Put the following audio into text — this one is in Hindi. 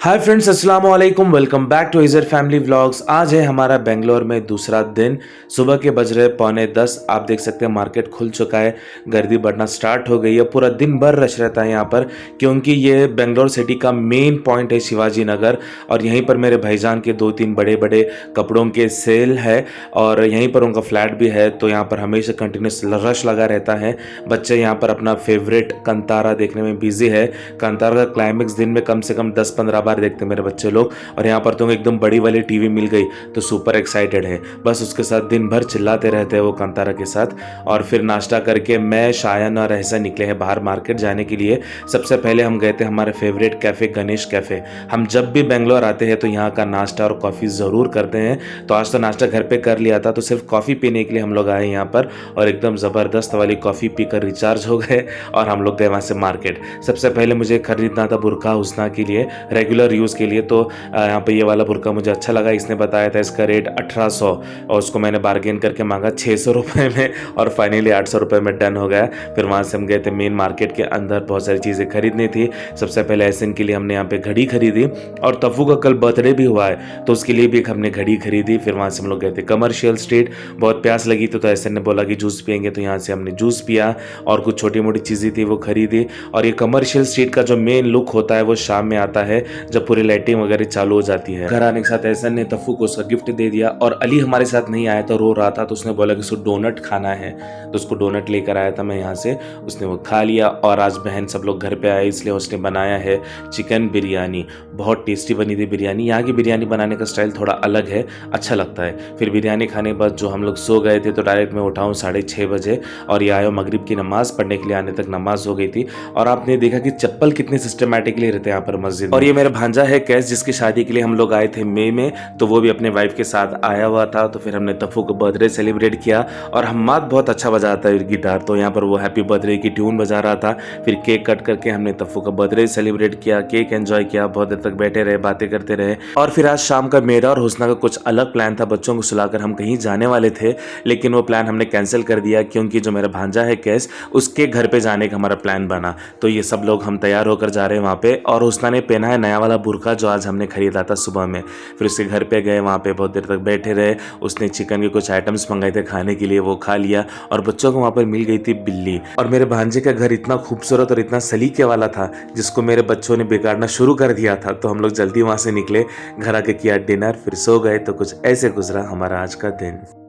हाय फ्रेंड्स, अस्सलाम वालेकुम। Welcome back to Izar family vlogs. आज है हमारा बेंगलोर में दूसरा दिन। सुबह के बज रहे 9:45। आप देख सकते हैं मार्केट खुल चुका है, गर्दी बढ़ना स्टार्ट हो गई है। पूरा दिन भर रश रहता है यहाँ पर, क्योंकि ये बेंगलोर सिटी का मेन पॉइंट है शिवाजी नगर। और यहीं पर मेरे भाईजान के 2-3 बड़े बड़े कपड़ों के सेल है और यहीं पर उनका फ्लैट भी है। तो यहाँ पर हमेशा कंटिन्यूस रश लगा रहता है। बच्चे यहाँ पर अपना फेवरेट कंतारा देखने में बिजी है। कंतारा का क्लाइमेक्स दिन में कम से कम 10-15 बार देखते मेरे बच्चे लोग। और यहाँ पर तो एकदम बड़ी वाली टीवी मिल गई तो सुपर एक्साइटेड है। बस उसके साथ दिन भर चिल्लाते रहते हैं वो कांतारा के साथ। और फिर नाश्ता करके मैं, शायन और ऐसा निकले हैं बाहर मार्केट जाने के लिए। सबसे पहले हम गए थे हमारे फेवरेट कैफ़े गणेश कैफ़े। हम जब भी बेंगलोर आते हैं तो यहाँ का नाश्ता और कॉफ़ी ज़रूर करते हैं। तो आज तो नाश्ता घर पे कर लिया था, तो सिर्फ कॉफ़ी पीने के लिए हम लोग आए यहाँ पर। और एकदम ज़बरदस्त वाली कॉफ़ी पीकर रिचार्ज हो गए और हम लोग गए वहाँ से मार्केट। सबसे पहले मुझे खरीदना था बुरका हुस्ना के लिए, रेगुलर यूज़ के लिए। तो यहाँ पे ये वाला बुरका मुझे अच्छा लगा। इसने बताया था इसका रेट 1800 और उसको मैंने बार्गेन करके मांगा 600 रुपये में और फाइनली 800 रुपये में डन हो गया। फिर वहाँ से हम गए थे मेन मार्केट के अंदर, बहुत सारी चीज़ें खरीदनी थी। सबसे पहले एहसन के लिए हमने यहाँ पे घड़ी खरीदी और तफ़ू का कल बर्थडे भी हुआ है तो उसके लिए भी हमने घड़ी खरीदी। फिर वहाँ से हम लोग गए थे कमर्शियल स्ट्रीट। बहुत प्यास लगी तो एहसन ने बोला कि जूस पियेंगे, तो यहाँ से हमने जूस पिया और कुछ छोटी मोटी चीज़ें थी वो खरीदी। और ये कमर्शियल स्ट्रीट का जो मेन लुक होता है वो शाम में आता है जब पूरी लाइटिंग वगैरह चालू हो जाती है। घर आने के साथ एहसन ने तफ़ू को उसका गिफ्ट दे दिया। और अली हमारे साथ नहीं आया तो रो रहा था, तो उसने बोला कि उसको डोनट खाना है, तो उसको डोनट लेकर आया था मैं यहाँ से। उसने वो खा लिया। और आज बहन सब लोग घर पे आए इसलिए उसने बनाया है चिकन बिरयानी। बहुत टेस्टी बनी थी बिरयानी। यहाँ की बिरयानी बनाने का स्टाइल थोड़ा अलग है, अच्छा लगता है। फिर बिरयानी खाने के बाद जो हम लोग सो गए थे तो डायरेक्ट मैं उठाऊँ 6:30 बजे और ये आयो मगरिब की नमाज़ पढ़ने के लिए। आने तक नमाज हो गई थी। और आपने देखा कि चप्पल कितने सिस्टमेटिकली रहते हैं यहाँ पर मस्जिद में। और ये मेरा भांजा है कैस, जिसकी शादी के लिए हम लोग आए थे मई में, तो वो भी अपने वाइफ के साथ आया हुआ था। तो फिर हमने तफ़ू को बर्थडे सेलिब्रेट किया। और हम्माद बहुत अच्छा बजाता है गिटार, तो यहाँ पर वो हैप्पी बर्थडे की ट्यून बजा रहा था। फिर केक कट करके हमने तफ़ू का बर्थडे सेलिब्रेट किया, केक एंजॉय किया, बहुत देर तक बैठे रहे, बातें करते रहे। और फिर आज शाम का मेरा और हुस्ना का कुछ अलग प्लान था। बच्चों को सुलाकर हम कहीं जाने वाले थे, लेकिन वो प्लान हमने कैंसिल कर दिया क्योंकि जो मेरा भांजा है कैस, उसके घर पे जाने का हमारा प्लान बना। तो ये सब लोग हम तैयार होकर जा रहे हैं वहाँ पे। और हुस्ना ने पहना है नया वाला बुरका जो आज हमने खरीदा था सुबह में। फिर उसके घर पे गए, वहाँ पे बहुत देर तक बैठे रहे। उसने चिकन के कुछ आइटम्स मंगाए थे खाने के लिए, वो खा लिया। और बच्चों को वहाँ पर मिल गई थी बिल्ली। और मेरे भांजे का घर इतना खूबसूरत और इतना सलीके वाला था जिसको मेरे बच्चों ने बिगाड़ना शुरू कर दिया था। तो हम लोग जल्दी वहाँ से निकले, घर आके किया डिनर, फिर सो गए। तो कुछ ऐसे गुजरा हमारा आज का दिन।